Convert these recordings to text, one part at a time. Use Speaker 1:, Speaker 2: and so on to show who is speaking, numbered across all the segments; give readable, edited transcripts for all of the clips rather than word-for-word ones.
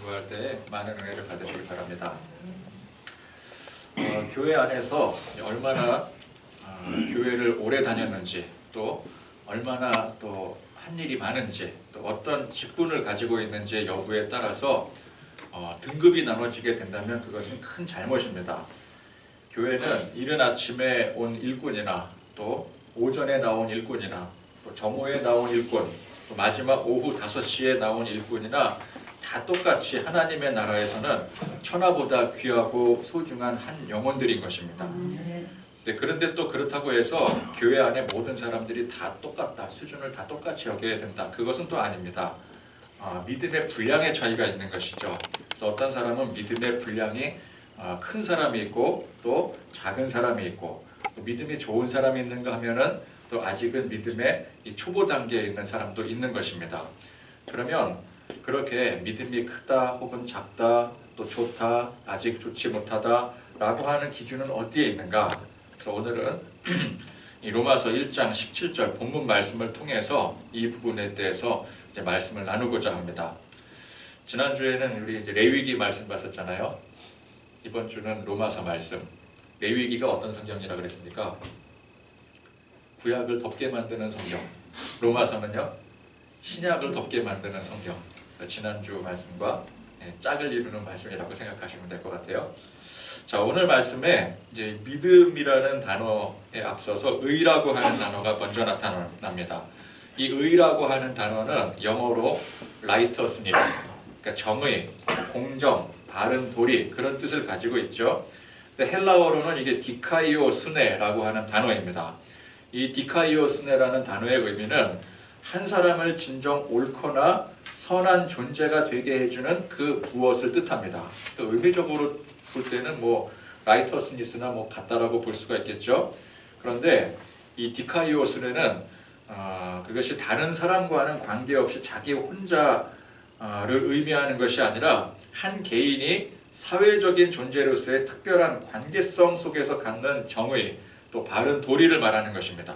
Speaker 1: 기도할 때 많은 은혜를 받으시기 바랍니다. 교회 안에서 얼마나 교회를 오래 다녔는지, 또 얼마나 또 한 일이 많은지, 또 어떤 직분을 가지고 있는지의 여부에 따라서 등급이 나눠지게 된다면 그것은 큰 잘못입니다. 교회는 이른 아침에 온 일꾼이나 또 오전에 나온 일꾼이나 또 정오에 나온 일꾼, 또 마지막 오후 5시에 나온 일꾼이나 다 똑같이 하나님의 나라에서는 천하보다 귀하고 소중한 한 영혼들인 것입니다. 그런데 또 그렇다고 해서 교회 안에 모든 사람들이 다 똑같다, 수준을 다 똑같이 여겨야 된다, 그것은 또 아닙니다. 믿음의 분량의 차이가 있는 것이죠. 그래서 어떤 사람은 믿음의 분량이 큰 사람이 있고 또 작은 사람이 있고, 또 믿음이 좋은 사람이 있는가 하면은 또 아직은 믿음의 이 초보 단계에 있는 사람도 있는 것입니다. 그러면 그렇게 믿음이 크다 혹은 작다, 또 좋다, 아직 좋지 못하다 라고 하는 기준은 어디에 있는가? 그래서 오늘은 이 로마서 1장 17절 본문 말씀을 통해서 이 부분에 대해서 이제 말씀을 나누고자 합니다. 지난주에는 우리 이제 레위기 말씀 봤었잖아요. 이번 주는 로마서 말씀. 레위기가 어떤 성경이라 그랬습니까? 구약을 덮게 만드는 성경. 로마서는요, 신약을 덮게 만드는 성경. 지난주 말씀과 짝을 이루는 말씀이라고 생각하시면 될 것 같아요. 자, 오늘 말씀에 이제 믿음이라는 단어에 앞서서 의라고 하는 단어가 먼저 나타납니다. 이 의라고 하는 단어는 영어로 righteousness, 그러니까 정의, 공정, 바른 도리, 그런 뜻을 가지고 있죠. 근데 헬라어로는 이게 디카이오스네라고 하는 단어입니다. 이 디카이오스네라는 단어의 의미는 한 사람을 진정 옳거나 선한 존재가 되게 해주는 그 무엇을 뜻합니다. 의미적으로 볼 때는 뭐 라이터스니스나 뭐 같다라고 볼 수가 있겠죠. 그런데 이 디카이오스네는 그것이 다른 사람과는 관계없이 자기 혼자를 의미하는 것이 아니라 한 개인이 사회적인 존재로서의 특별한 관계성 속에서 갖는 정의, 또 바른 도리를 말하는 것입니다.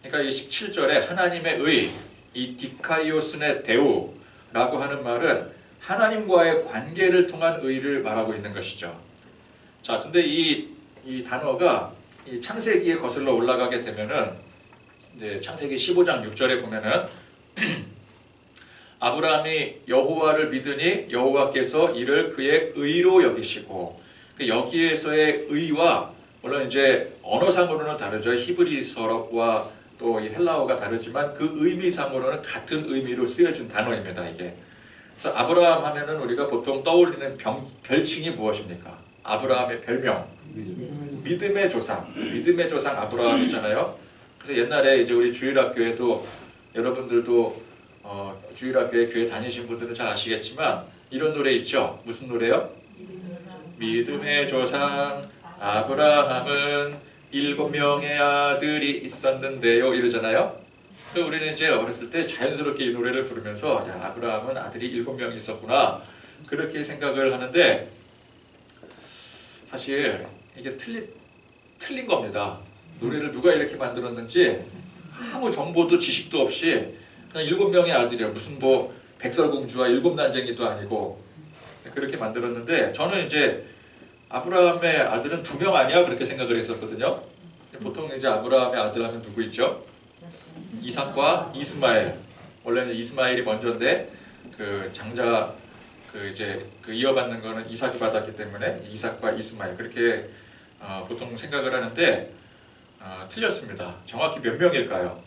Speaker 1: 그러니까 이 17절에 하나님의 의, 이 디카이오스네 데우라고 하는 말은 하나님과의 관계를 통한 의를 말하고 있는 것이죠. 자, 근데 이 단어가 이 창세기에 거슬러 올라가게 되면은 이제 창세기 15장 6절에 보면은 아브라함이 여호와를 믿으니 여호와께서 이를 그의 의로 여기시고, 여기에서의 의와 물론 이제 언어상으로는 다르죠. 히브리서와 또 헬라어가 다르지만 그 의미상으로는 같은 의미로 쓰여진 단어입니다. 이게. 그래서 아브라함 하면은 우리가 보통 떠올리는 별칭이 무엇입니까? 아브라함의 별명, 믿음의 조상, 믿음의 조상 아브라함이잖아요. 그래서 옛날에 이제 우리 주일학교에도 여러분들도 주일학교에 교회 다니신 분들은 잘 아시겠지만 이런 노래 있죠. 무슨 노래요? 믿음의 조상 아브라함은 7명의 아들이 있었는데요, 이러잖아요. 그래서 우리는 이제 어렸을 때 자연스럽게 이 노래를 부르면서 야, 아브라함은 아들이 7명이 있었구나, 그렇게 생각을 하는데 사실 이게 틀린 겁니다. 노래를 누가 이렇게 만들었는지 아무 정보도 지식도 없이 그냥 7명의 아들이야, 무슨 뭐 백설공주와 7난쟁이도 아니고 그렇게 만들었는데, 저는 이제 아브라함의 아들은 2명 아니야, 그렇게 생각을 했었거든요. 보통 이제 아브라함의 아들 하면 누구 있죠? 이삭과 이스마엘. 원래는 이스마엘이 먼저인데 그 장자 이제 이어받는 거는 이삭이 받았기 때문에 이삭과 이스마엘, 그렇게 보통 생각을 하는데 틀렸습니다. 정확히 몇 명일까요?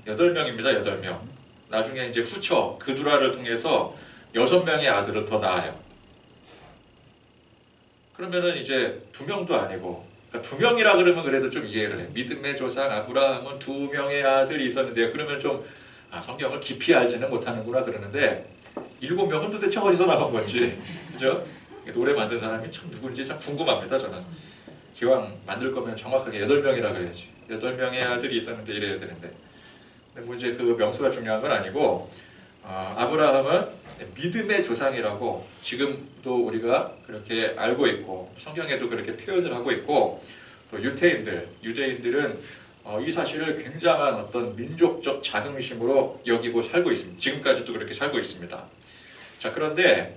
Speaker 1: 8명입니다. 8명. 나중에 이제 후처 그두라를 통해서 6명의 아들을 더 낳아요. 그러면은 이제 2명도 아니고, 그러니까 2명이라 그러면 그래도 좀 이해를 해. 믿음의 조상 아브라함은 2명의 아들이 있었는데요. 그러면 좀 성경을 깊이 알지는 못하는구나 그러는데, 7명은 도대체 어디서 나온 건지, 그죠? 노래 만든 사람이 참 누군지 참 궁금합니다. 저는 기왕 만들 거면 정확하게 8명이라 그래야지. 8명의 아들이 있었는데 이래야 되는데, 근데 뭐 이제 그 명수가 중요한 건 아니고, 아브라함은 믿음의 조상이라고 지금도 우리가 그렇게 알고 있고 성경에도 그렇게 표현을 하고 있고, 또 유대인들은 이 사실을 굉장한 어떤 민족적 자긍심으로 여기고 살고 있습니다. 지금까지도 그렇게 살고 있습니다. 자, 그런데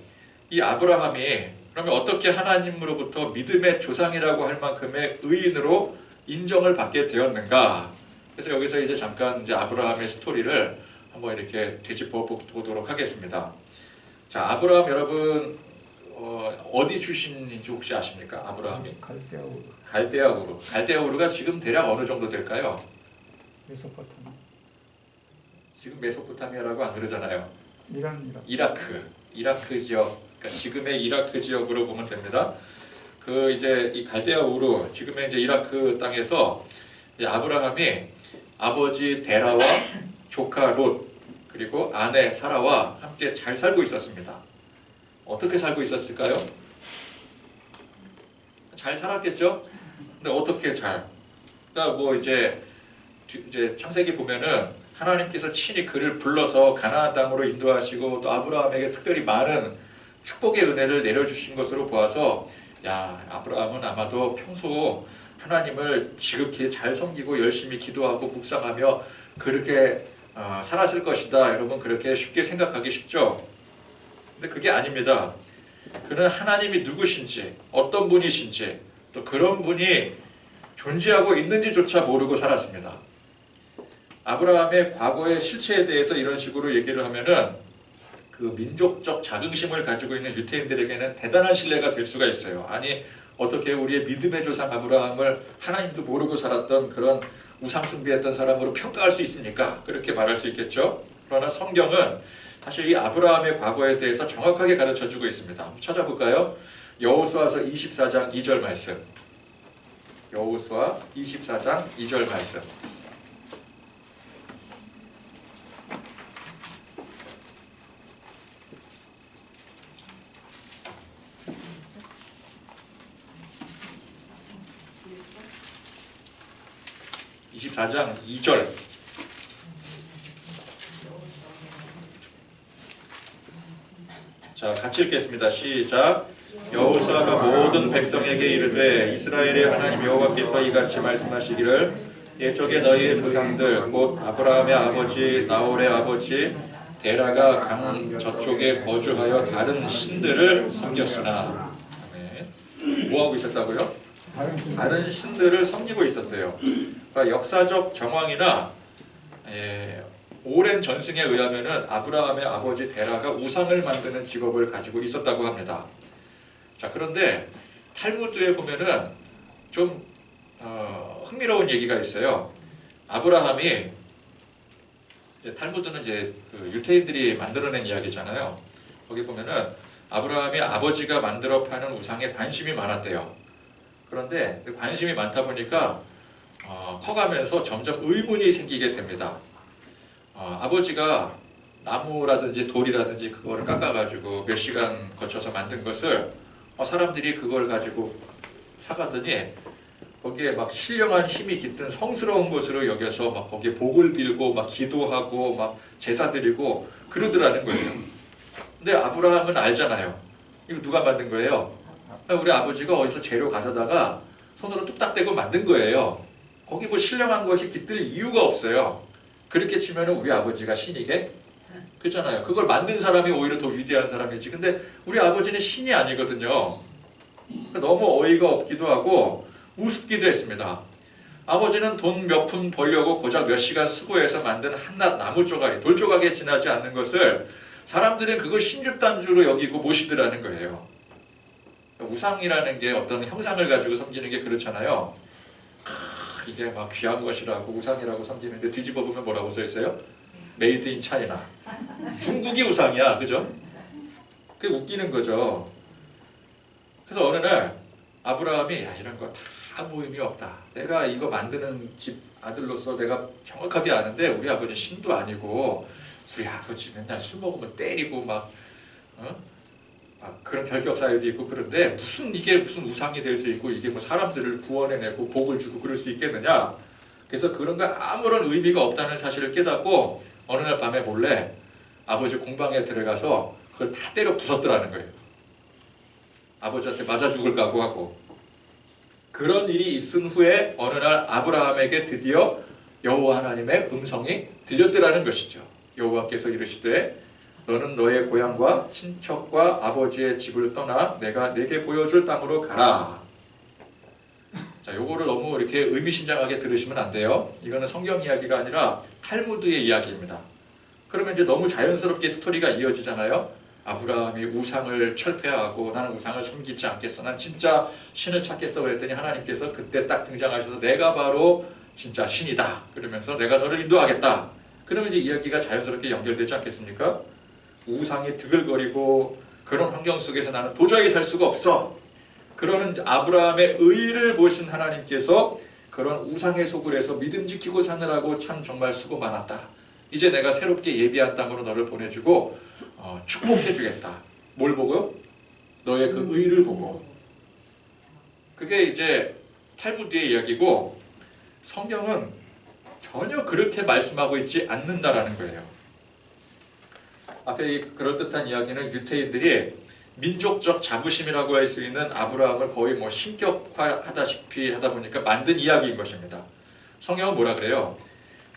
Speaker 1: 이 아브라함이 그러면 어떻게 하나님으로부터 믿음의 조상이라고 할 만큼의 의인으로 인정을 받게 되었는가? 그래서 여기서 이제 잠깐 이제 아브라함의 스토리를 한번 이렇게 되짚어 보도록 하겠습니다. 자, 아브라함 여러분 어디 출신인지 혹시 아십니까? 아브라함이 갈대아 우르. 갈대아 우르가 지금 대략 어느 정도 될까요?
Speaker 2: 메소포타미아.
Speaker 1: 지금 메소포타미아라고 안 그러잖아요. 이라크 지역, 그러니까 지금의 이라크 지역으로 보면 됩니다. 그 이제 이 갈대아 우르, 지금의 이제 이라크 땅에서 이제 아브라함이 아버지 데라와 조카 롯 그리고 아내 사라와 함께 잘 살고 있었습니다. 어떻게 살고 있었을까요? 잘 살았겠죠? 근데 어떻게 잘? 그러니까 뭐 이제 창세기 보면은 하나님께서 친히 그를 불러서 가나안 땅으로 인도하시고 또 아브라함에게 특별히 많은 축복의 은혜를 내려주신 것으로 보아서 야, 아브라함은 아마도 평소 하나님을 지극히 잘 섬기고 열심히 기도하고 묵상하며 그렇게 살았을 것이다. 여러분 그렇게 쉽게 생각하기 쉽죠? 근데 그게 아닙니다. 그는 하나님이 누구신지 어떤 분이신지 또 그런 분이 존재하고 있는지조차 모르고 살았습니다. 아브라함의 과거의 실체에 대해서 이런 식으로 얘기를 하면은 그 민족적 자긍심을 가지고 있는 유태인들에게는 대단한 신뢰가 될 수가 있어요. 아니 어떻게 우리의 믿음의 조상 아브라함을 하나님도 모르고 살았던 그런 우상 숭배했던 사람으로 평가할 수 있습니까? 그렇게 말할 수 있겠죠. 그러나 성경은 사실 이 아브라함의 과거에 대해서 정확하게 가르쳐주고 있습니다. 한번 찾아볼까요? 여호수아서 24장 2절 말씀. 여호수아 24장 2절 말씀. (24장 2절) 자, 같이 읽겠습니다. 시작. 여호수아가 모든 백성에게 이르되 이스라엘의 하나님 여호와께서 이같이 말씀하시기를 옛적에 너희의 조상들 곧 아브라함의 아버지 나홀의 아버지 데라가 강 저쪽에 거주하여 다른 신들을 섬겼으나. 아멘. 뭐하고 있었다고요? 다른 신들을 섬기고 있었대요. 그러니까 역사적 정황이나 오랜 전승에 의하면은 아브라함의 아버지 데라가 우상을 만드는 직업을 가지고 있었다고 합니다. 자, 그런데 탈무드에 보면은 좀 흥미로운 얘기가 있어요. 아브라함이 탈무드는 이제 그 유태인들이 만들어낸 이야기잖아요. 거기 보면은 아브라함이 아버지가 만들어 파는 우상에 관심이 많았대요. 그런데 관심이 많다 보니까 커가면서 점점 의문이 생기게 됩니다. 아버지가 나무라든지 돌이라든지 그거를 깎아가지고 몇 시간 거쳐서 만든 것을 사람들이 그걸 가지고 사가더니 거기에 막 신령한 힘이 깃든 성스러운 것으로 여겨서 막 거기에 복을 빌고 막 기도하고 막 제사 드리고 그러더라는 거예요. 근데 아브라함은 알잖아요. 이거 누가 만든 거예요? 우리 아버지가 어디서 재료 가져다가 손으로 뚝딱 대고 만든 거예요. 거기 뭐 신령한 것이 깃들 이유가 없어요. 그렇게 치면 우리 아버지가 신이게? 그렇잖아요. 그걸 만든 사람이 오히려 더 위대한 사람이지. 근데 우리 아버지는 신이 아니거든요. 너무 어이가 없기도 하고 우습기도 했습니다. 아버지는 돈 몇 푼 벌려고 고작 몇 시간 수고해서 만든 한낱 나무 조각이 돌조각에 지나지 않는 것을 사람들은 그걸 신주단주로 여기고 모시더라는 거예요. 우상이라는 게 어떤 형상을 가지고 섬기는 게 그렇잖아요. 이게 막 귀한 것이라고 우상이라고 섬기는데 뒤집어 보면 뭐라고 써 있어요? 메이드 인 차이나. 중국이 우상이야, 그죠? 그게 웃기는 거죠. 그래서 어느 날 아브라함이 야, 이런 거 다 아무 의미 없다. 내가 이거 만드는 집 아들로서 내가 정확하게 아는데 우리 아버지는 신도 아니고 우리 아버지 맨날 술 먹으면 때리고 막 그런 결격 사유도 있고 그런데 이게 무슨 우상이 될 수 있고 이게 뭐 사람들을 구원해내고 복을 주고 그럴 수 있겠느냐. 그래서 그런 거 아무런 의미가 없다는 사실을 깨닫고 어느 날 밤에 몰래 아버지 공방에 들어가서 그걸 다 때려 부쉈더라는 거예요. 아버지한테 맞아 죽을 각오하고. 그런 일이 있은 후에 어느 날 아브라함에게 드디어 여호와 하나님의 음성이 들렸더라는 것이죠. 여호와께서 이르시되 너는 너의 고향과 친척과 아버지의 집을 떠나 내가 내게 보여줄 땅으로 가라. 자, 요거를 너무 이렇게 의미심장하게 들으시면 안 돼요. 이거는 성경 이야기가 아니라 탈무드의 이야기입니다. 그러면 이제 너무 자연스럽게 스토리가 이어지잖아요. 아브라함이 우상을 철폐하고 나는 우상을 섬기지 않겠어. 난 진짜 신을 찾겠어. 그랬더니 하나님께서 그때 딱 등장하셔서 내가 바로 진짜 신이다. 그러면서 내가 너를 인도하겠다. 그러면 이제 이야기가 자연스럽게 연결되지 않겠습니까? 우상이 드글거리고 그런 환경 속에서 나는 도저히 살 수가 없어. 그러는 아브라함의 의를 보신 하나님께서 그런 우상의 속을 해서 믿음 지키고 사느라고 참 정말 수고 많았다. 이제 내가 새롭게 예비한 땅으로 너를 보내주고 축복해주겠다. 뭘 보고? 너의 그 의를 보고. 그게 이제 탈무드의 이야기고 성경은 전혀 그렇게 말씀하고 있지 않는다라는 거예요. 앞에 이 그럴듯한 이야기는 유태인들이 민족적 자부심이라고 할 수 있는 아브라함을 거의 뭐 신격화하다시피 하다 보니까 만든 이야기인 것입니다. 성경은 뭐라 그래요?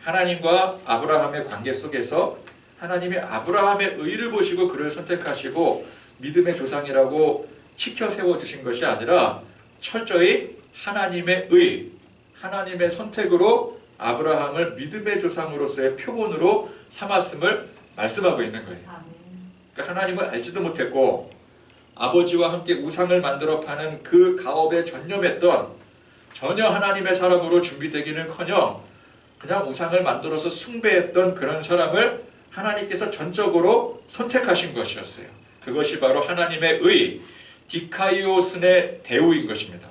Speaker 1: 하나님과 아브라함의 관계 속에서 하나님이 아브라함의 의를 보시고 그를 선택하시고 믿음의 조상이라고 치켜 세워주신 것이 아니라 철저히 하나님의 의, 하나님의 선택으로 아브라함을 믿음의 조상으로서의 표본으로 삼았음을 말씀하고 있는 거예요. 그러니까 하나님을 알지도 못했고 아버지와 함께 우상을 만들어 파는 그 가업에 전념했던 전혀 하나님의 사람으로 준비되기는커녕 그냥 우상을 만들어서 숭배했던 그런 사람을 하나님께서 전적으로 선택하신 것이었어요. 그것이 바로 하나님의 의, 디카이오슨의 대우인 것입니다.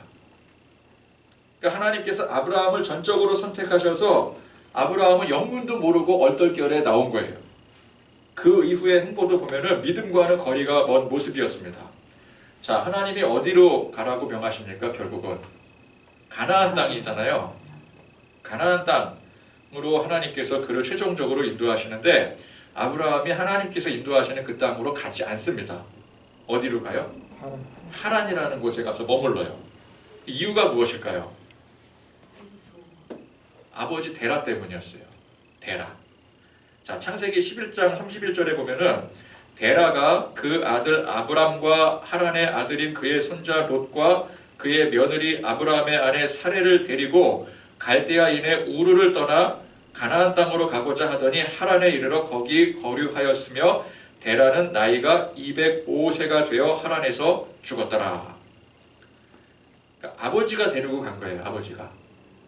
Speaker 1: 그러니까 하나님께서 아브라함을 전적으로 선택하셔서 아브라함은 영문도 모르고 얼떨결에 나온 거예요. 그 이후의 행보도 보면은 믿음과는 거리가 먼 모습이었습니다. 자, 하나님이 어디로 가라고 명하십니까? 결국은 가나안 땅이잖아요. 가나안 땅으로 하나님께서 그를 최종적으로 인도하시는데 아브라함이 하나님께서 인도하시는 그 땅으로 가지 않습니다. 어디로 가요? 하란이라는 곳에 가서 머물러요. 이유가 무엇일까요? 아버지 데라 때문이었어요. 데라. 자, 창세기 11장 31절에 보면은 데라가 그 아들 아브람과 하란의 아들인 그의 손자 롯과 그의 며느리 아브라함의 아내 사레를 데리고 갈대아인의 우르를 떠나 가나안 땅으로 가고자 하더니 하란에 이르러 거기 거류하였으며 데라는 나이가 205세가 되어 하란에서 죽었더라. 그러니까 아버지가 데리고 간 거예요. 아버지가.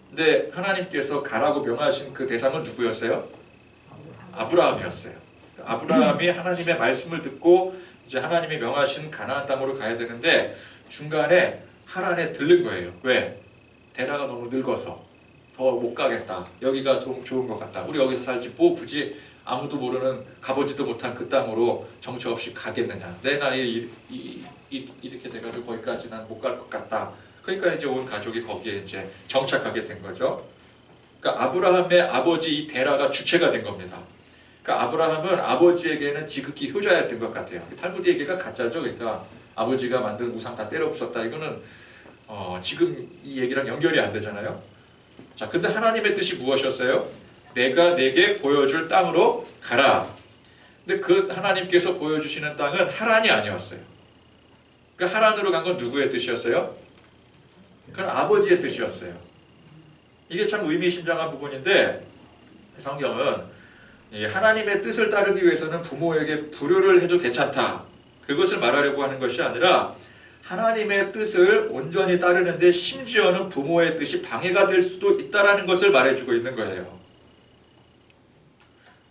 Speaker 1: 근데 하나님께서 가라고 명하신 그 대상은 누구였어요? 아브라함이었어요. 아브라함이 하나님의 말씀을 듣고 이제 하나님이 명하신 가나안 땅으로 가야 되는데 중간에 하란에 들른 거예요. 왜? 데라가 너무 늙어서 더 못 가겠다. 여기가 좀 좋은 것 같다. 우리 여기서 살지 뭐 굳이 아무도 모르는 가보지도 못한 그 땅으로 정처 없이 가겠느냐. 내 나이에 이렇게 돼가지고 거기까지 난 못 갈 것 같다. 그러니까 이제 온 가족이 거기에 이제 정착하게 된 거죠. 그러니까 아브라함의 아버지 이 데라가 주체가 된 겁니다. 그러니까 아브라함은 아버지에게는 지극히 효자였던 것 같아요. 탈무드 얘기가 가짜죠. 그러니까 아버지가 만든 우상 다 때려 부쉈다. 이거는 지금 이 얘기랑 연결이 안 되잖아요. 자, 근데 하나님의 뜻이 무엇이었어요? 내가 내게 보여줄 땅으로 가라. 근데 그 하나님께서 보여주시는 땅은 하란이 아니었어요. 그러니까 하란으로 간 건 누구의 뜻이었어요? 그건 아버지의 뜻이었어요. 이게 참 의미심장한 부분인데 성경은 하나님의 뜻을 따르기 위해서는 부모에게 불효를 해도 괜찮다. 그것을 말하려고 하는 것이 아니라 하나님의 뜻을 온전히 따르는데 심지어는 부모의 뜻이 방해가 될 수도 있다는 것을 말해주고 있는 거예요.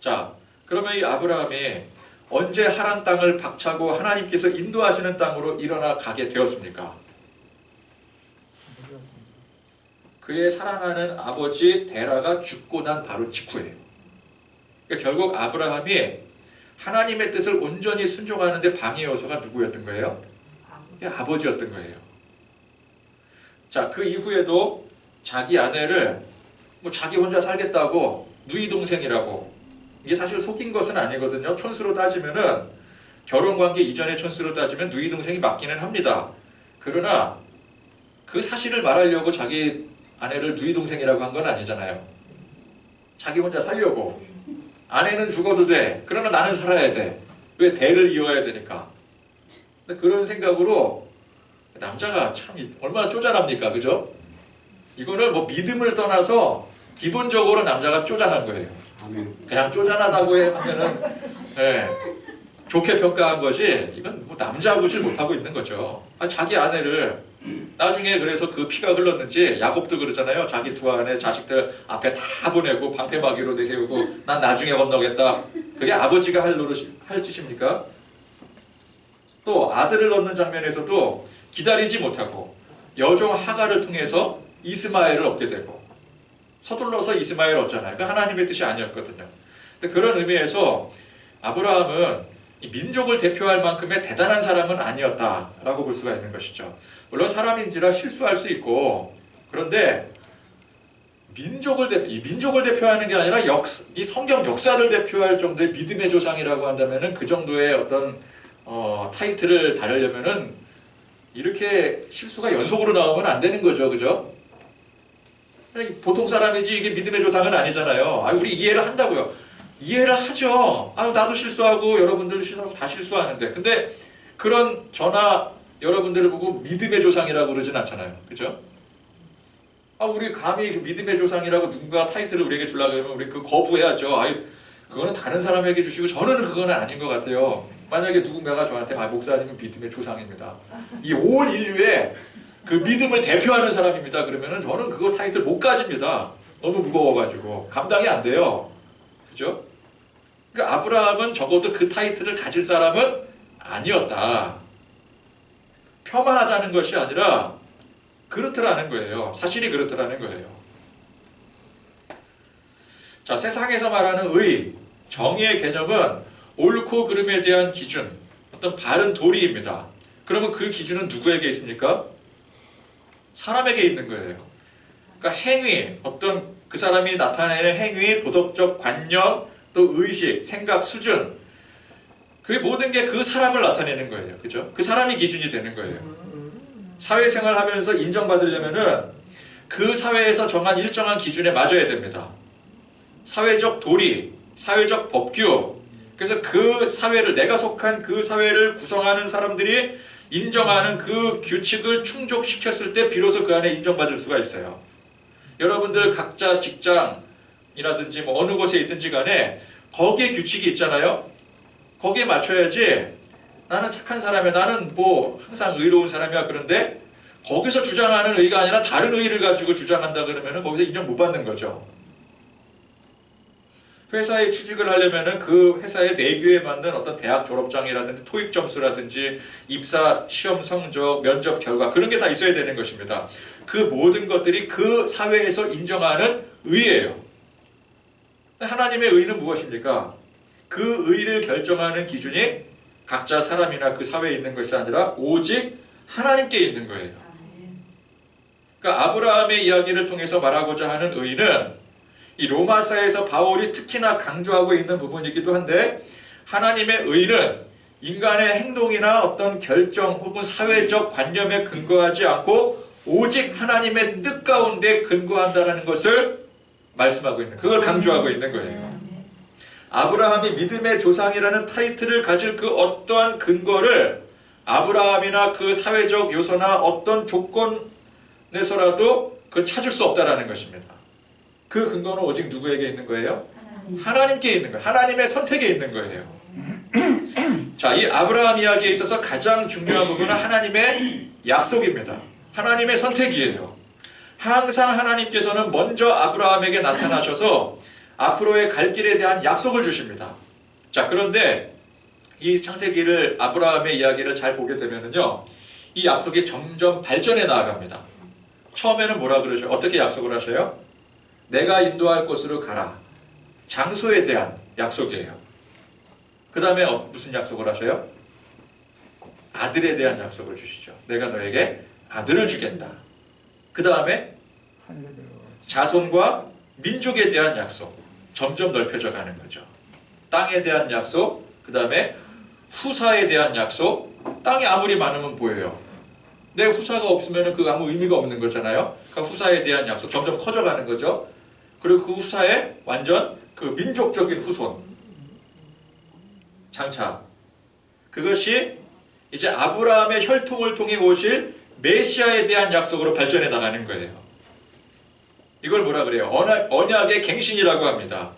Speaker 1: 자, 그러면 이 아브라함이 언제 하란 땅을 박차고 하나님께서 인도하시는 땅으로 일어나 가게 되었습니까? 그의 사랑하는 아버지 데라가 죽고 난 바로 직후예요. 그러니까 결국 아브라함이 하나님의 뜻을 온전히 순종하는데 방해 요소가 누구였던 거예요? 아버지였던 거예요. 자, 그 이후에도 자기 아내를 뭐 자기 혼자 살겠다고 누이 동생이라고, 이게 사실 속인 것은 아니거든요. 촌수로 따지면은 결혼관계 이전의 촌수로 따지면 누이 동생이 맞기는 합니다. 그러나 그 사실을 말하려고 자기 아내를 누이 동생이라고 한 건 아니잖아요. 자기 혼자 살려고. 아내는 죽어도 돼. 그러나 나는 살아야 돼. 왜 대를 이어야 되니까. 근데 그런 생각으로 남자가 참 얼마나 쪼잔합니까, 그죠? 이거는 뭐 믿음을 떠나서 기본적으로 남자가 쪼잔한 거예요. 그냥 쪼잔하다고 하면은 예, 좋게 평가한 거지. 이건 뭐 남자 구실 못하고 있는 거죠. 자기 아내를 나중에 그래서 그 피가 흘렀는지 야곱도 그러잖아요. 자기 두 아내 자식들 앞에 다 보내고 방패막이로 내세우고 난 나중에 건너겠다. 그게 아버지가 할 짓입니까? 또 아들을 얻는 장면에서도 기다리지 못하고 여종 하가를 통해서 이스마엘을 얻게 되고 서둘러서 이스마엘을 얻잖아요. 그 하나님의 뜻이 아니었거든요. 근데 그런 의미에서 아브라함은 이 민족을 대표할 만큼의 대단한 사람은 아니었다라고 볼 수가 있는 것이죠. 물론 사람인지라 실수할 수 있고, 그런데 민족을 대표하는 게 아니라 이 성경 역사를 대표할 정도의 믿음의 조상이라고 한다면은 그 정도의 어떤 타이틀을 달으려면은 이렇게 실수가 연속으로 나오면 안 되는 거죠, 그죠? 보통 사람이지 이게 믿음의 조상은 아니잖아요. 우리 이해를 한다고요. 이해를 하죠. 나도 실수하고 여러분들도 실수하고 다 실수하는데. 근데 그런 저나 여러분들을 보고 믿음의 조상이라고 그러진 않잖아요. 그죠? 우리 감히 그 믿음의 조상이라고 누군가 타이틀을 우리에게 주려고 하면 우리 그 거부해야죠. 그거는 다른 사람에게 주시고 저는 그거는 아닌 것 같아요. 만약에 누군가가 저한테 목사님은 믿음의 조상입니다. 이 온 인류의 그 믿음을 대표하는 사람입니다. 그러면은 저는 그거 타이틀 못 가집니다. 너무 무거워가지고 감당이 안 돼요. 그죠? 그러니까 아브라함은 적어도 그 타이틀을 가질 사람은 아니었다. 폄하하자는 것이 아니라 그렇더라는 거예요. 사실이 그렇더라는 거예요. 자, 세상에서 말하는 의, 정의의 개념은 옳고 그름에 대한 기준, 어떤 바른 도리입니다. 그러면 그 기준은 누구에게 있습니까? 사람에게 있는 거예요. 그러니까 행위, 어떤 그 사람이 나타내는 행위, 도덕적 관념, 또 의식, 생각 수준, 그 모든 게 그 사람을 나타내는 거예요. 그죠? 그 사람이 기준이 되는 거예요. 사회생활 하면서 인정받으려면은 그 사회에서 정한 일정한 기준에 맞아야 됩니다. 사회적 도리, 사회적 법규, 그래서 그 사회를, 내가 속한 그 사회를 구성하는 사람들이 인정하는 그 규칙을 충족시켰을 때 비로소 그 안에 인정받을 수가 있어요. 여러분들 각자 직장이라든지 뭐 어느 곳에 있든지 간에 거기에 규칙이 있잖아요. 거기에 맞춰야지. 나는 착한 사람이야, 나는 뭐 항상 의로운 사람이야. 그런데 거기서 주장하는 의가 아니라 다른 의를 가지고 주장한다 그러면 거기서 인정 못 받는 거죠. 회사에 취직을 하려면은 그 회사의 내규에 맞는 어떤 대학 졸업장이라든지 토익 점수라든지 입사 시험 성적, 면접 결과, 그런 게 다 있어야 되는 것입니다. 그 모든 것들이 그 사회에서 인정하는 의예요. 하나님의 의는 무엇입니까? 그 의를 결정하는 기준이 각자 사람이나 그 사회에 있는 것이 아니라 오직 하나님께 있는 거예요. 그러니까 아브라함의 이야기를 통해서 말하고자 하는 의는 이 로마서에서 바울이 특히나 강조하고 있는 부분이기도 한데, 하나님의 의는 인간의 행동이나 어떤 결정 혹은 사회적 관념에 근거하지 않고 오직 하나님의 뜻 가운데 근거한다는 것을 말씀하고 있는, 그걸 강조하고 있는 거예요. 아브라함이 믿음의 조상이라는 타이틀을 가질 그 어떠한 근거를 아브라함이나 그 사회적 요소나 어떤 조건에서라도 그걸 찾을 수 없다는 것입니다. 그 근거는 오직 누구에게 있는 거예요? 하나님께 있는 거예요. 하나님의 선택에 있는 거예요. 자, 이 아브라함 이야기에 있어서 가장 중요한 부분은 하나님의 약속입니다. 하나님의 선택이에요. 항상 하나님께서는 먼저 아브라함에게 나타나셔서 앞으로의 갈 길에 대한 약속을 주십니다. 자, 그런데 이 창세기를, 아브라함의 이야기를 잘 보게 되면은요, 이 약속이 점점 발전해 나아갑니다. 처음에는 뭐라 그러셔요? 어떻게 약속을 하셔요? 내가 인도할 곳으로 가라. 장소에 대한 약속이에요. 그 다음에 무슨 약속을 하셔요? 아들에 대한 약속을 주시죠. 내가 너에게 아들을 주겠다. 그 다음에 자손과 민족에 대한 약속. 점점 넓혀져 가는 거죠. 땅에 대한 약속, 그 다음에 후사에 대한 약속. 땅이 아무리 많으면 보여요. 내 후사가 없으면 그 아무 의미가 없는 거잖아요. 그러니까 후사에 대한 약속 점점 커져가는 거죠. 그리고 그 후사에 완전 그 민족적인 후손 장차 그것이 이제 아브라함의 혈통을 통해 오실 메시아에 대한 약속으로 발전해 나가는 거예요. 이걸 뭐라 그래요? 언약의 갱신이라고 합니다.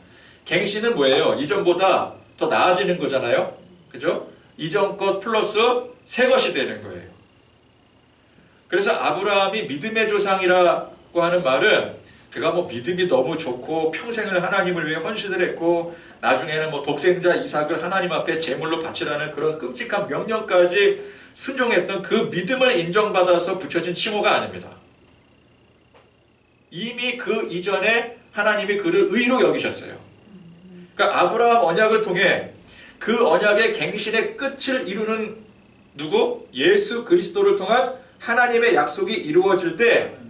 Speaker 1: 갱신은 뭐예요? 이전보다 더 나아지는 거잖아요. 그죠? 이전 것 플러스 새 것이 되는 거예요. 그래서 아브라함이 믿음의 조상이라고 하는 말은 그가 뭐 믿음이 너무 좋고 평생을 하나님을 위해 헌신을 했고 나중에는 뭐 독생자 이삭을 하나님 앞에 제물로 바치라는 그런 끔찍한 명령까지 순종했던 그 믿음을 인정받아서 붙여진 칭호가 아닙니다. 이미 그 이전에 하나님이 그를 의로 여기셨어요. 그러니까 아브라함 언약을 통해 그 언약의 갱신의 끝을 이루는 누구? 예수 그리스도를 통한 하나님의 약속이 이루어질 때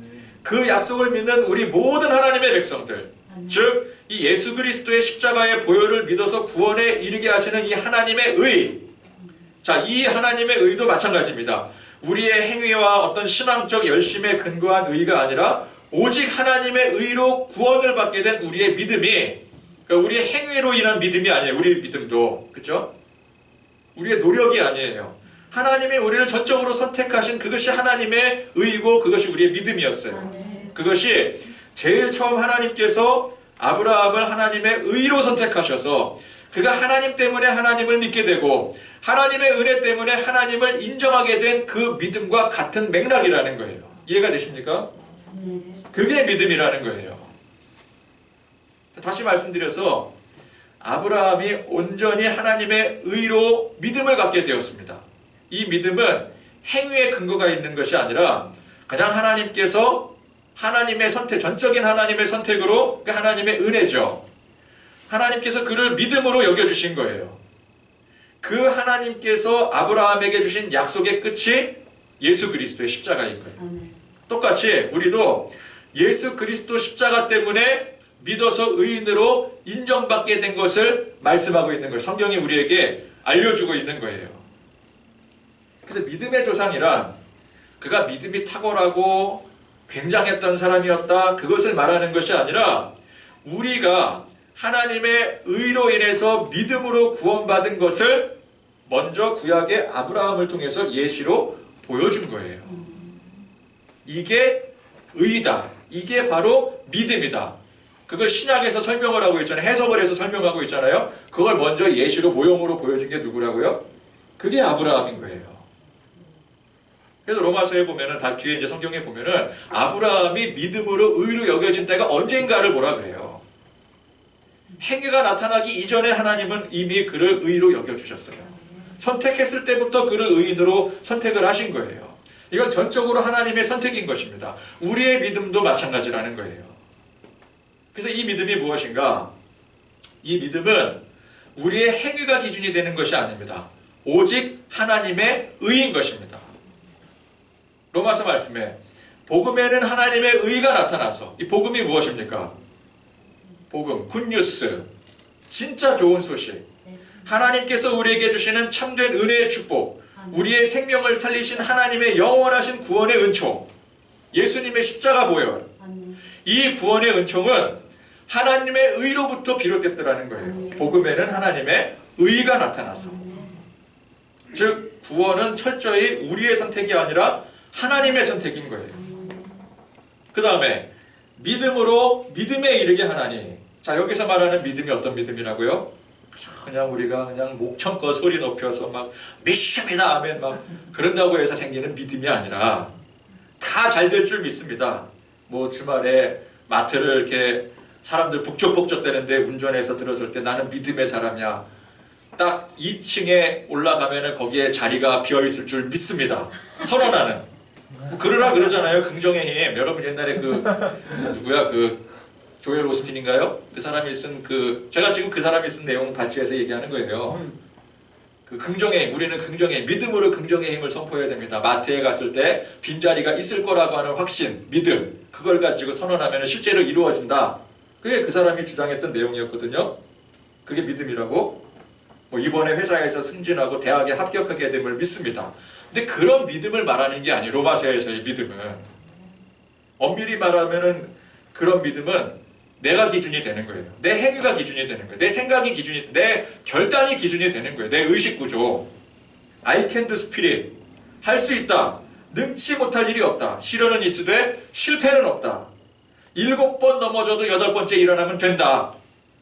Speaker 1: 그 약속을 믿는 우리 모든 하나님의 백성들, 즉 이 예수 그리스도의 십자가의 보혈을 믿어서 구원에 이르게 하시는 이 하나님의 의, 자, 이 하나님의 의도 마찬가지입니다. 우리의 행위와 어떤 신앙적 열심에 근거한 의가 아니라 오직 하나님의 의로 구원을 받게 된 우리의 믿음이, 그러니까 우리의 행위로 인한 믿음이 아니에요. 우리의 믿음도, 그렇죠? 우리의 노력이 아니에요. 하나님이 우리를 전적으로 선택하신 그것이 하나님의 의이고 그것이 우리의 믿음이었어요. 그것이 제일 처음 하나님께서 아브라함을 하나님의 의로 선택하셔서 그가 하나님 때문에 하나님을 믿게 되고 하나님의 은혜 때문에 하나님을 인정하게 된 그 믿음과 같은 맥락이라는 거예요. 이해가 되십니까? 그게 믿음이라는 거예요. 다시 말씀드려서 아브라함이 온전히 하나님의 의로 믿음을 갖게 되었습니다. 이 믿음은 행위에 근거가 있는 것이 아니라 그냥 하나님께서 하나님의 선택, 전적인 하나님의 선택으로 하나님의 은혜죠. 하나님께서 그를 믿음으로 여겨주신 거예요. 그 하나님께서 아브라함에게 주신 약속의 끝이 예수 그리스도의 십자가인 거예요. 똑같이 우리도 예수 그리스도 십자가 때문에 믿어서 의인으로 인정받게 된 것을 말씀하고 있는 거예요. 성경이 우리에게 알려주고 있는 거예요. 그래서 믿음의 조상이란 그가 믿음이 탁월하고 굉장했던 사람이었다, 그것을 말하는 것이 아니라 우리가 하나님의 의로 인해서 믿음으로 구원받은 것을 먼저 구약의 아브라함을 통해서 예시로 보여준 거예요. 이게 의다. 이게 바로 믿음이다. 그걸 신약에서 설명을 하고 있잖아요. 해석을 해서 설명하고 있잖아요. 그걸 먼저 예시로 모형으로 보여준 게 누구라고요? 그게 아브라함인 거예요. 그래서 로마서에 보면은 다 뒤에 이제 성경에 보면은 아브라함이 믿음으로 의로 여겨진 때가 언젠가를 뭐라 그래요. 행위가 나타나기 이전에 하나님은 이미 그를 의로 여겨주셨어요. 선택했을 때부터 그를 의인으로 선택을 하신 거예요. 이건 전적으로 하나님의 선택인 것입니다. 우리의 믿음도 마찬가지라는 거예요. 그래서 이 믿음이 무엇인가? 이 믿음은 우리의 행위가 기준이 되는 것이 아닙니다. 오직 하나님의 의인 것입니다. 로마서 말씀에 복음에는 하나님의 의가 나타나서, 이 복음이 무엇입니까? 복음, 굿뉴스, 진짜 좋은 소식, 하나님께서 우리에게 주시는 참된 은혜의 축복, 우리의 생명을 살리신 하나님의 영원하신 구원의 은총, 예수님의 십자가 보혈, 이 구원의 은총은 하나님의 의로부터 비롯됐더라는 거예요. 복음에는 하나님의 의가 나타나서, 즉 구원은 철저히 우리의 선택이 아니라 하나님의 선택인 거예요. 그 다음에 믿음으로 믿음에 이르게 하나니, 자, 여기서 말하는 믿음이 어떤 믿음이라고요? 그냥 우리가 그냥 목청껏 소리 높여서 막 믿습니다 아멘 막 그런다고 해서 생기는 믿음이 아니라 다 잘 될 줄 믿습니다. 뭐 주말에 마트를 이렇게 사람들 북적북적 대는데 운전해서 들었을 때 나는 믿음의 사람이야. 딱 2층에 올라가면은 거기에 자리가 비어있을 줄 믿습니다. 선언하는. 뭐 그러라 그러잖아요. 긍정의 힘. 여러분 옛날에 그 누구야 그 조엘 오스틴인가요? 그 사람이 쓴 제가 지금 그 사람이 쓴 내용 발췌해서 얘기하는 거예요. 그 긍정의 힘, 우리는 긍정의 힘, 믿음으로 긍정의 힘을 선포해야 됩니다. 마트에 갔을 때 빈자리가 있을 거라고 하는 확신, 믿음, 그걸 가지고 선언하면 실제로 이루어진다. 그게 그 사람이 주장했던 내용이었거든요. 그게 믿음이라고. 뭐 이번에 회사에서 승진하고 대학에 합격하게 됨을 믿습니다. 근데 그런 믿음을 말하는 게 아니에요. 로마서에서의 믿음은. 엄밀히 말하면은 그런 믿음은 내가 기준이 되는 거예요. 내 행위가 기준이 되는 거예요. 내 생각이 기준이, 내 결단이 기준이 되는 거예요. 내 의식구조. I can do spirit. 할 수 있다. 능치 못할 일이 없다. 시련은 있으되 실패는 없다. 7번 넘어져도 8번째 일어나면 된다.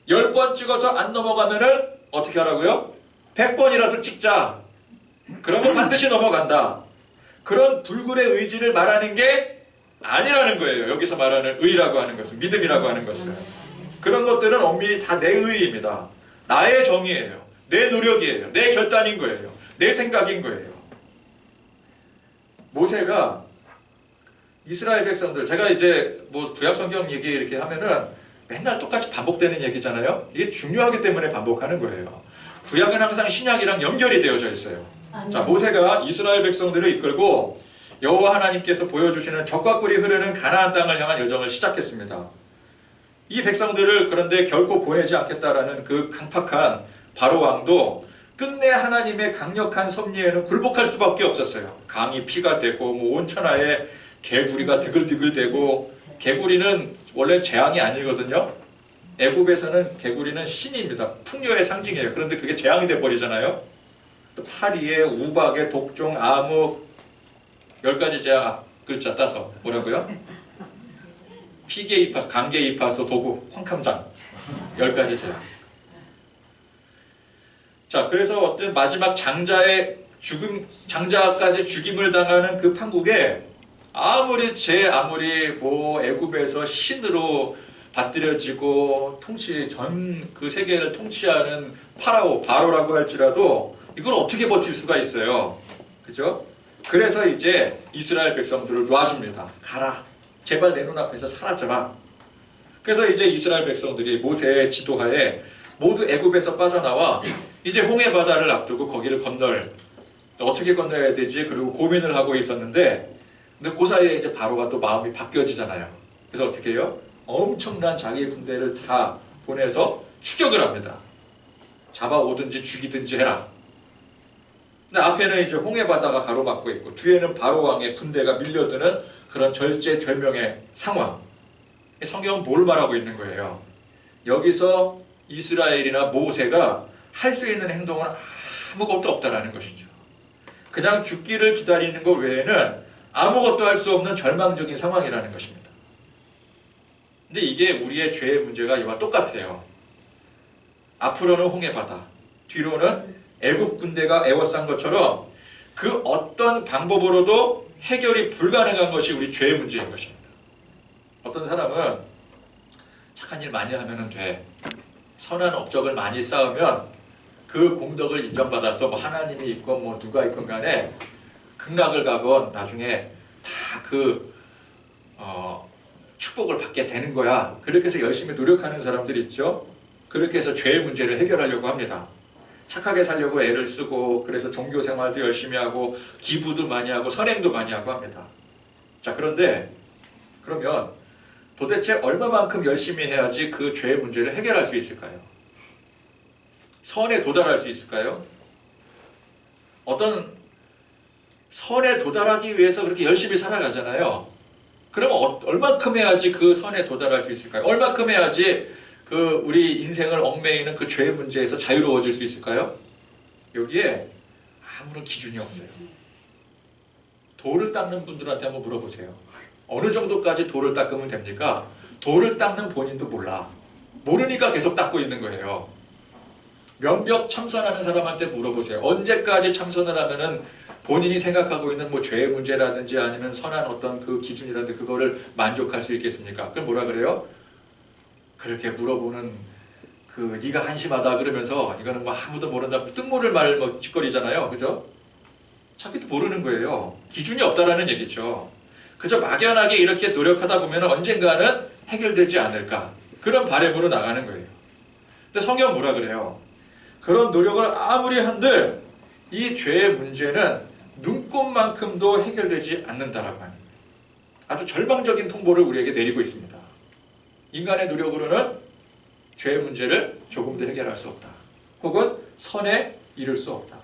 Speaker 1: 10번 찍어서 안 넘어가면은 어떻게 하라고요? 100번이라도 찍자. 그러면 반드시 넘어간다. 그런 불굴의 의지를 말하는 게 아니라는 거예요. 여기서 말하는 의라고 하는 것은, 믿음이라고 하는 것은. 그런 것들은 엄밀히 다 내 의입니다. 나의 정의예요. 내 노력이에요. 내 결단인 거예요. 내 생각인 거예요. 모세가 이스라엘 백성들, 제가 이제 뭐 구약성경 얘기 이렇게 하면은 맨날 똑같이 반복되는 얘기잖아요. 이게 중요하기 때문에 반복하는 거예요. 구약은 항상 신약이랑 연결이 되어져 있어요. 자, 모세가 이스라엘 백성들을 이끌고 여호와 하나님께서 보여주시는 적과 꿀이 흐르는 가나안 땅을 향한 여정을 시작했습니다. 이 백성들을 그런데 결코 보내지 않겠다라는 그 강팍한 바로 왕도 끝내 하나님의 강력한 섭리에는 굴복할 수밖에 없었어요. 강이 피가 되고 뭐 온천하에 개구리가 드글드글대고, 개구리는 원래 재앙이 아니거든요. 애굽에서는 개구리는 신입니다. 풍요의 상징이에요. 그런데 그게 재앙이 돼버리잖아요. 또 파리에 우박에 독종 암흑 10가지 재앙 앞글자 따서 뭐라고요? 피계 입하소, 강계 입하소, 도구, 황캄장 10가지 재앙. 자, 그래서 어떤 마지막 장자의 장자까지 죽임을 당하는 그 판국에 아무리 뭐 애굽에서 신으로 받들여지고 전 그 세계를 통치하는 바로라고 할지라도 이걸 어떻게 버틸 수가 있어요. 그죠? 그래서 이제 이스라엘 백성들을 놔줍니다. 가라. 제발 내 눈앞에서 사라져라. 그래서 이제 이스라엘 백성들이 모세의 지도하에 모두 애굽에서 빠져나와 이제 홍해 바다를 앞두고 거기를 어떻게 건너야 되지? 그리고 고민을 하고 있었는데, 근데 그 사이에 이제 바로가 또 마음이 바뀌어지잖아요. 그래서 어떻게 해요? 엄청난 자기의 군대를 다 보내서 추격을 합니다. 잡아오든지 죽이든지 해라. 근데 앞에는 이제 홍해 바다가 가로막고 있고 뒤에는 바로 왕의 군대가 밀려드는 그런 절제절명의 상황. 성경은 뭘 말하고 있는 거예요? 여기서 이스라엘이나 모세가 할 수 있는 행동은 아무것도 없다라는 것이죠. 그냥 죽기를 기다리는 것 외에는 아무것도 할 수 없는 절망적인 상황이라는 것입니다. 근데 이게 우리의 죄의 문제가 이와 똑같아요. 앞으로는 홍해 바다, 뒤로는 애굽 군대가 에워싼 것처럼 그 어떤 방법으로도 해결이 불가능한 것이 우리 죄의 문제인 것입니다. 어떤 사람은 착한 일 많이 하면 돼. 선한 업적을 많이 쌓으면 그 공덕을 인정받아서 뭐 하나님이 있건 뭐 누가 있건 간에 극락을 가건 나중에 다 축복을 받게 되는 거야. 그렇게 해서 열심히 노력하는 사람들이 있죠. 그렇게 해서 죄의 문제를 해결하려고 합니다. 착하게 살려고 애를 쓰고, 그래서 종교 생활도 열심히 하고 기부도 많이 하고 선행도 많이 하고 합니다. 자, 그런데 그러면 도대체 얼마만큼 열심히 해야지 그 죄의 문제를 해결할 수 있을까요? 선에 도달할 수 있을까요? 어떤 선에 도달하기 위해서 그렇게 열심히 살아가잖아요. 그러면 얼마큼 해야지 그 선에 도달할 수 있을까요? 얼마큼 해야지 그 우리 인생을 얽매이는 그 죄의 문제에서 자유로워질 수 있을까요? 여기에 아무런 기준이 없어요. 돌을 닦는 분들한테 한번 물어보세요. 어느 정도까지 돌을 닦으면 됩니까? 돌을 닦는 본인도 몰라. 모르니까 계속 닦고 있는 거예요. 면벽 참선하는 사람한테 물어보세요. 언제까지 참선을 하면은 본인이 생각하고 있는 뭐 죄의 문제라든지 아니면 선한 어떤 그 기준이라든지 그거를 만족할 수 있겠습니까? 그럼 뭐라 그래요? 그렇게 물어보는 그 네가 한심하다 그러면서 이거는 뭐 아무도 모른다 뜬모를 말 뭐 짓거리잖아요. 그죠? 자기도 모르는 거예요. 기준이 없다라는 얘기죠. 그저 막연하게 이렇게 노력하다 보면 언젠가는 해결되지 않을까. 그런 바람으로 나가는 거예요. 근데 성경 뭐라 그래요? 그런 노력을 아무리 한들 이 죄의 문제는 눈꼽만큼도 해결되지 않는다라고 하는 아주 절망적인 통보를 우리에게 내리고 있습니다. 인간의 노력으로는 죄의 문제를 조금도 해결할 수 없다. 혹은 선에 이를 수 없다.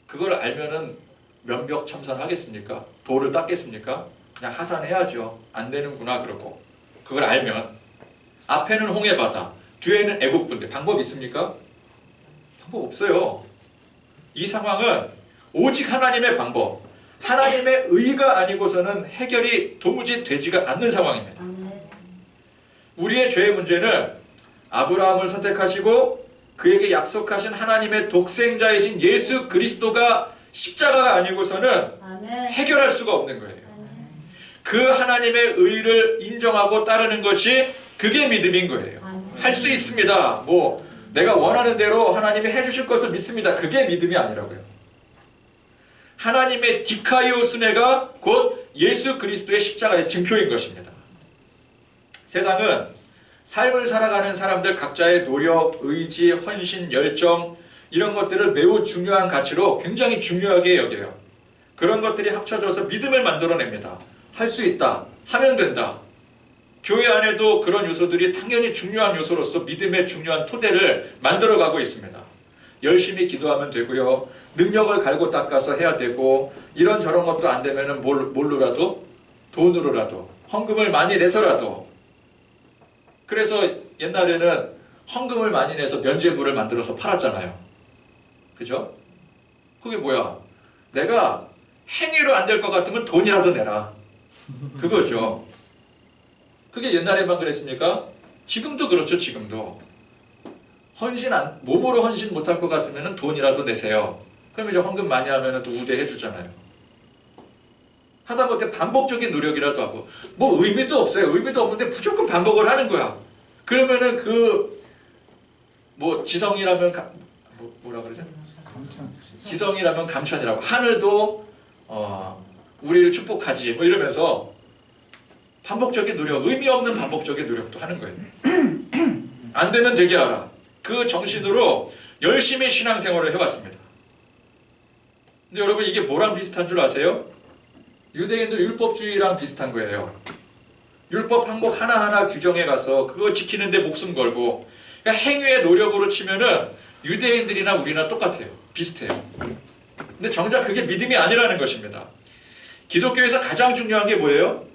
Speaker 1: 그걸 알면은 면벽 참선하겠습니까? 돌을 닦겠습니까? 그냥 하산해야죠. 안 되는구나 그러고. 그걸 알면 앞에는 홍해바다, 뒤에는 애국군대. 방법 있습니까? 방법 없어요. 이 상황은 오직 하나님의 방법, 하나님의 의가 아니고서는 해결이 도무지 되지가 않는 상황입니다. 우리의 죄의 문제는 아브라함을 선택하시고 그에게 약속하신 하나님의 독생자이신 예수 그리스도가 십자가가 아니고서는 해결할 수가 없는 거예요. 그 하나님의 의를 인정하고 따르는 것이 그게 믿음인 거예요. 할 수 있습니다. 뭐 내가 원하는 대로 하나님이 해주실 것을 믿습니다. 그게 믿음이 아니라고요. 하나님의 디카이오스네가 곧 예수 그리스도의 십자가의 증표인 것입니다. 세상은 삶을 살아가는 사람들 각자의 노력, 의지, 헌신, 열정 이런 것들을 매우 중요한 가치로 굉장히 중요하게 여겨요. 그런 것들이 합쳐져서 믿음을 만들어냅니다. 할 수 있다. 하면 된다. 교회 안에도 그런 요소들이 당연히 중요한 요소로서 믿음의 중요한 토대를 만들어가고 있습니다. 열심히 기도하면 되고요. 능력을 갈고 닦아서 해야 되고 이런저런 것도 안 되면 뭘로라도 돈으로라도 헌금을 많이 내서라도 그래서 옛날에는 헌금을 많이 내서 면죄부를 만들어서 팔았잖아요. 그죠? 그게 뭐야? 내가 행위로 안 될 것 같으면 돈이라도 내라. 그거죠. 그게 옛날에만 그랬습니까? 지금도 그렇죠. 지금도. 몸으로 헌신 못할 것 같으면 돈이라도 내세요. 그럼 이제 헌금 많이 하면 또 우대해 주잖아요. 하다못해 반복적인 노력이라도 하고 뭐 의미도 없어요. 의미도 없는데 무조건 반복을 하는 거야. 그러면은 뭐 지성이라면 뭐라 그러죠? 지성이라면 감천이라고 하늘도 우리를 축복하지 뭐 이러면서 반복적인 노력, 의미 없는 반복적인 노력도 하는 거예요. 안 되면 되게 하라. 그 정신으로 열심히 신앙생활을 해왔습니다. 근데 여러분 이게 뭐랑 비슷한 줄 아세요? 유대인도 율법주의랑 비슷한 거예요. 율법 항목 하나하나 규정해 가서 그거 지키는데 목숨 걸고 그러니까 행위의 노력으로 치면은 유대인들이나 우리나 똑같아요. 비슷해요. 근데 정작 그게 믿음이 아니라는 것입니다. 기독교에서 가장 중요한 게 뭐예요?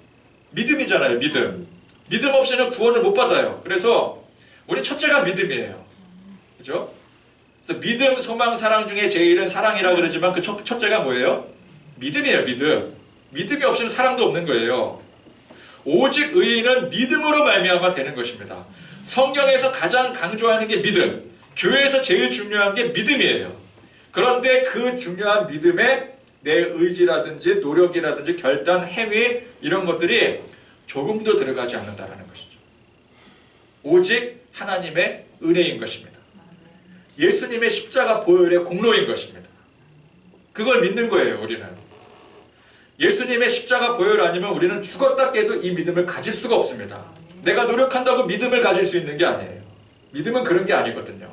Speaker 1: 믿음이잖아요. 믿음. 믿음 없이는 구원을 못 받아요. 그래서 우리 첫째가 믿음이에요. 그죠? 그래서 믿음, 소망, 사랑 중에 제일은 사랑이라 그러지만 그 첫째가 뭐예요? 믿음이에요. 믿음. 믿음이 없이는 사랑도 없는 거예요. 오직 의인은 믿음으로 말미암아 되는 것입니다. 성경에서 가장 강조하는 게 믿음. 교회에서 제일 중요한 게 믿음이에요. 그런데 그 중요한 믿음에 내 의지라든지 노력이라든지 결단, 행위 이런 것들이 조금도 들어가지 않는다는 것이죠. 오직 하나님의 은혜인 것입니다. 예수님의 십자가 보혈의 공로인 것입니다. 그걸 믿는 거예요. 우리는. 예수님의 십자가 보혈 아니면 우리는 죽었다 깨도 이 믿음을 가질 수가 없습니다. 내가 노력한다고 믿음을 가질 수 있는 게 아니에요. 믿음은 그런 게 아니거든요.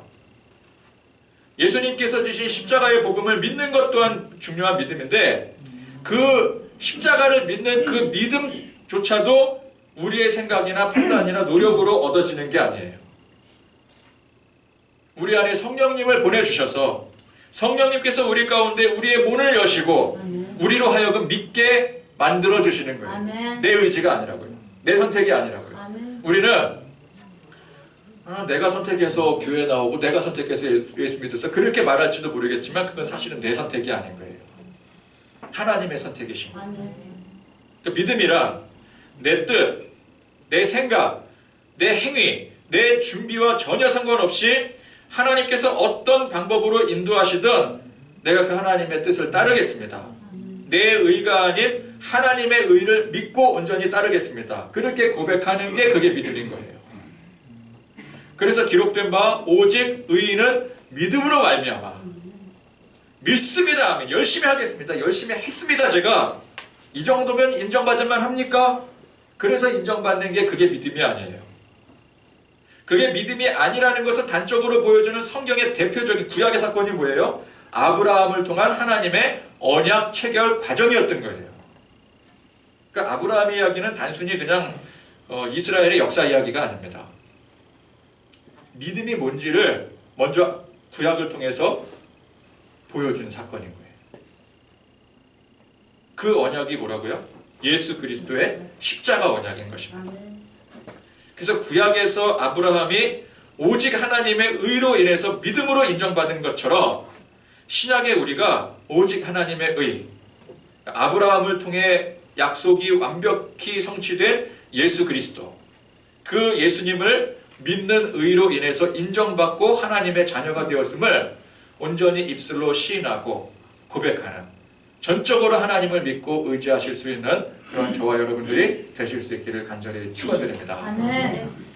Speaker 1: 예수님께서 주신 십자가의 복음을 믿는 것 또한 중요한 믿음인데 그 십자가를 믿는 그 믿음조차도 우리의 생각이나 판단이나 노력으로 얻어지는 게 아니에요. 우리 안에 성령님을 보내주셔서 성령님께서 우리 가운데 우리의 문을 여시고 우리로 하여금 믿게 만들어주시는 거예요. 내 의지가 아니라고요. 내 선택이 아니라고요. 우리는 내가 선택해서 교회 나오고 내가 선택해서 예수 믿어서 그렇게 말할지도 모르겠지만 그건 사실은 내 선택이 아닌 거예요. 하나님의 선택이신 거예요. 그러니까 믿음이란 내 뜻, 내 생각, 내 행위, 내 준비와 전혀 상관없이 하나님께서 어떤 방법으로 인도하시든 내가 그 하나님의 뜻을 따르겠습니다. 내 의가 아닌 하나님의 의를 믿고 온전히 따르겠습니다. 그렇게 고백하는 게 그게 믿음인 거예요. 그래서 기록된 바 오직 의인은 믿음으로 말미암아 믿습니다. 열심히 하겠습니다. 열심히 했습니다. 제가 이 정도면 인정받을 만합니까? 그래서 인정받는 게 그게 믿음이 아니에요. 그게 믿음이 아니라는 것을 단적으로 보여주는 성경의 대표적인 구약의 사건이 뭐예요? 아브라함을 통한 하나님의 언약 체결 과정이었던 거예요. 그러니까 아브라함의 이야기는 단순히 그냥 이스라엘의 역사 이야기가 아닙니다. 믿음이 뭔지를 먼저 구약을 통해서 보여준 사건인 거예요. 그 언약이 뭐라고요? 예수 그리스도의 십자가 언약인 것입니다. 그래서 구약에서 아브라함이 오직 하나님의 의로 인해서 믿음으로 인정받은 것처럼 신약의 우리가 오직 하나님의 의, 아브라함을 통해 약속이 완벽히 성취된 예수 그리스도, 그 예수님을 믿는 의로 인해서 인정받고 하나님의 자녀가 되었음을 온전히 입술로 시인하고 고백하는, 전적으로 하나님을 믿고 의지하실 수 있는 그런 저와 여러분들이 되실 수 있기를 간절히 축원드립니다.
Speaker 3: 아멘.